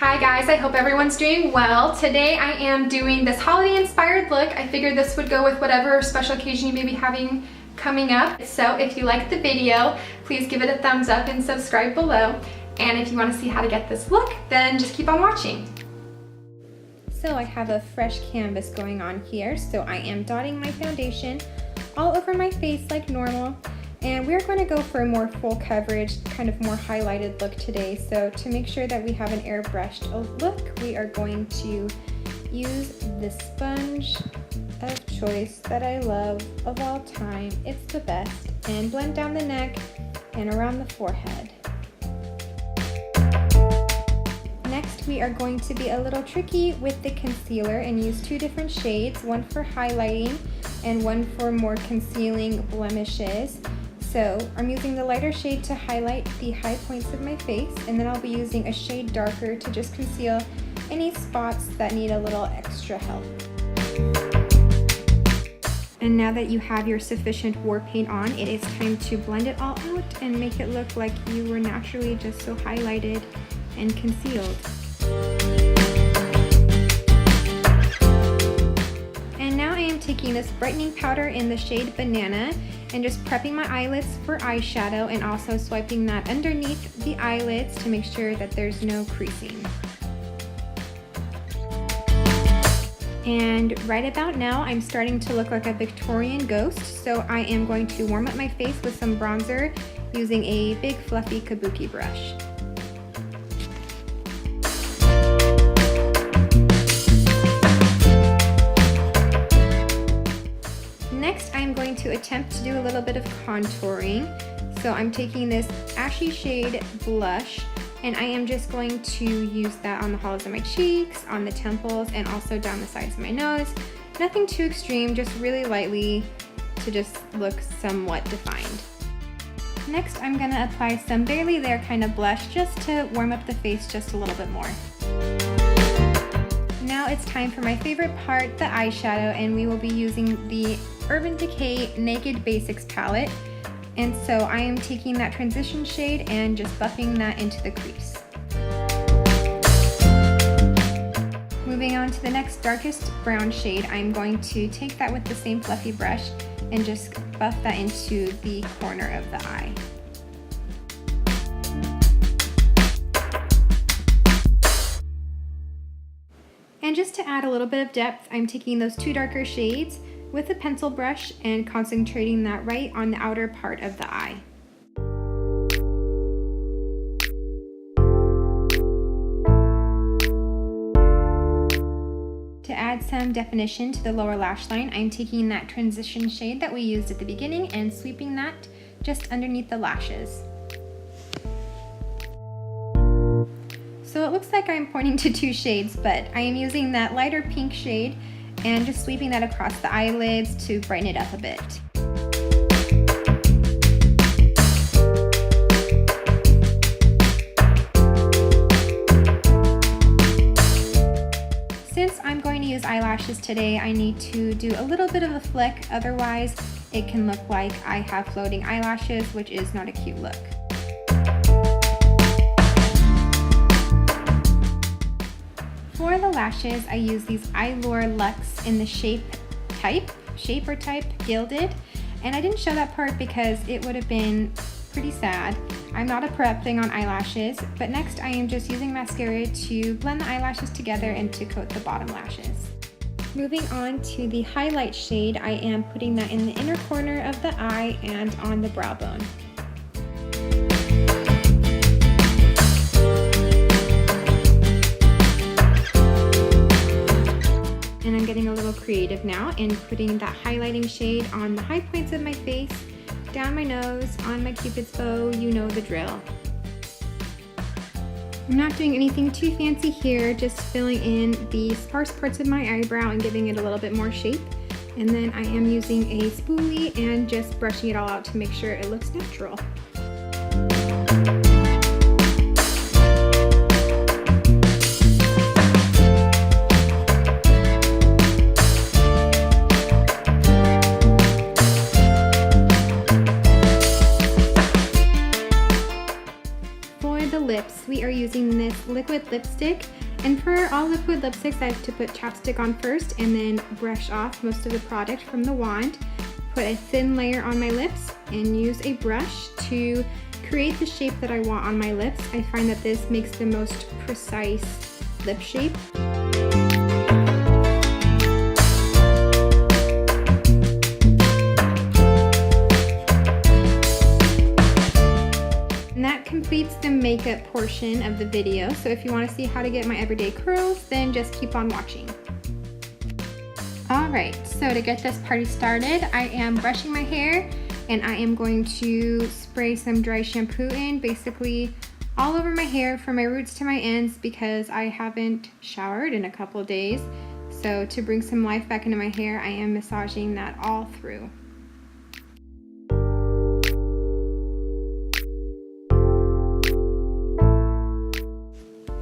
Hi guys, I hope everyone's doing well. Today I am doing this holiday inspired look. I figured this would go with whatever special occasion you may be having coming up. So if you liked the video, please give it a thumbs up and subscribe below. And if you want to see how to get this look, then just keep on watching. So I have a fresh canvas going on here. So I am dotting my foundation all over my face like normal. And we're going to go for a more full coverage, kind of more highlighted look today. So to make sure that we have an airbrushed look, we are going to use the sponge of choice that I love of all time. It's the best. And blend down the neck and around the forehead. Next, we are going to be a little tricky with the concealer and use two different shades, one for highlighting and one for more concealing blemishes. So I'm using the lighter shade to highlight the high points of my face, and then I'll be using a shade darker to just conceal any spots that need a little extra help. And now that you have your sufficient war paint on, it is time to blend it all out and make it look like you were naturally just so highlighted and concealed. And now I am taking this brightening powder in the shade Banana and just prepping my eyelids for eyeshadow and also swiping that underneath the eyelids to make sure that there's no creasing. And right about now, I'm starting to look like a Victorian ghost, so I am going to warm up my face with some bronzer using a big fluffy kabuki brush. Next, I'm going to attempt to do a little bit of contouring. So I'm taking this ashy shade blush, and I am just going to use that on the hollows of my cheeks, on the temples, and also down the sides of my nose. Nothing too extreme, just really lightly to just look somewhat defined. Next, I'm gonna apply some Barely There kind of blush just to warm up the face just a little bit more. Now it's time for my favorite part, the eyeshadow, and we will be using the Urban Decay Naked Basics palette. And so I am taking that transition shade and just buffing that into the crease. Moving on to the next darkest brown shade, I'm going to take that with the same fluffy brush and just buff that into the corner of the eye. And just to add a little bit of depth, I'm taking those two darker shades with a pencil brush and concentrating that right on the outer part of the eye. To add some definition to the lower lash line, I'm taking that transition shade that we used at the beginning and sweeping that just underneath the lashes. So it looks like I'm pointing to two shades, but I am using that lighter pink shade and just sweeping that across the eyelids to brighten it up a bit. Since I'm going to use eyelashes today, I need to do a little bit of a flick, otherwise it can look like I have floating eyelashes, which is not a cute look. For the lashes, I use these Eylure Luxe in the shape or type Gilded, and I didn't show that part because it would have been pretty sad. I'm not a prep thing on eyelashes, but next I am just using mascara to blend the eyelashes together and to coat the bottom lashes. Moving on to the highlight shade, I am putting that in the inner corner of the eye and on the brow bone. And I'm getting a little creative now and putting that highlighting shade on the high points of my face, down my nose, on my cupid's bow, you know the drill. I'm not doing anything too fancy here, just filling in the sparse parts of my eyebrow and giving it a little bit more shape. And then I am using a spoolie and just brushing it all out to make sure it looks natural. lips, we are using this this liquid lipstick. And for all liquid lipsticks, I like to put chapstick on first and then brush off most of the product from the wand. Put a thin layer on my lips and use a brush to create the shape that I want on my lips. I find that this makes the most precise lip shape. And that completes the makeup portion of the video. So if you want to see how to get my everyday curls, then just keep on watching. Alright, so to get this party started, I am brushing my hair and I am going to spray some dry shampoo in, basically all over my hair from my roots to my ends because I haven't showered in a couple days. So to bring some life back into my hair, I am massaging that all through.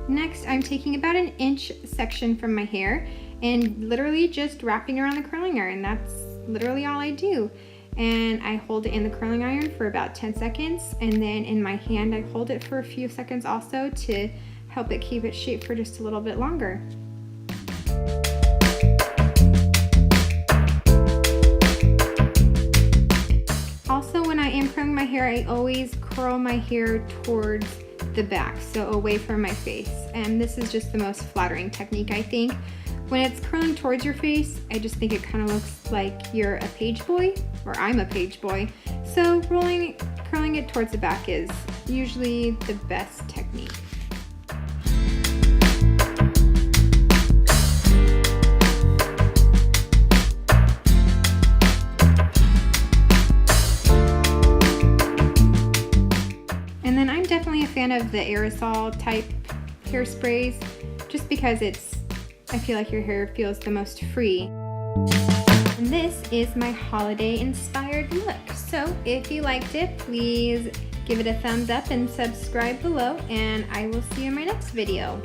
Next, I'm taking about an inch section from my hair and literally just wrapping around the curling iron. That's literally all I do. And I hold it in the curling iron for about 10 seconds. And then in my hand, I hold it for a few seconds also to help it keep its shape for just a little bit longer. Also, when I am curling my hair, I always curl my hair towards the back, so away from my face. And this is just the most flattering technique, I think. When it's curling towards your face, I just think it kind of looks like you're a page boy, or I'm a page boy. So curling it towards the back is usually the best technique. And then I'm definitely a fan of the aerosol type hairsprays, just because I feel like your hair feels the most free. And this is my holiday inspired look. So if you liked it, please give it a thumbs up and subscribe below, and I will see you in my next video.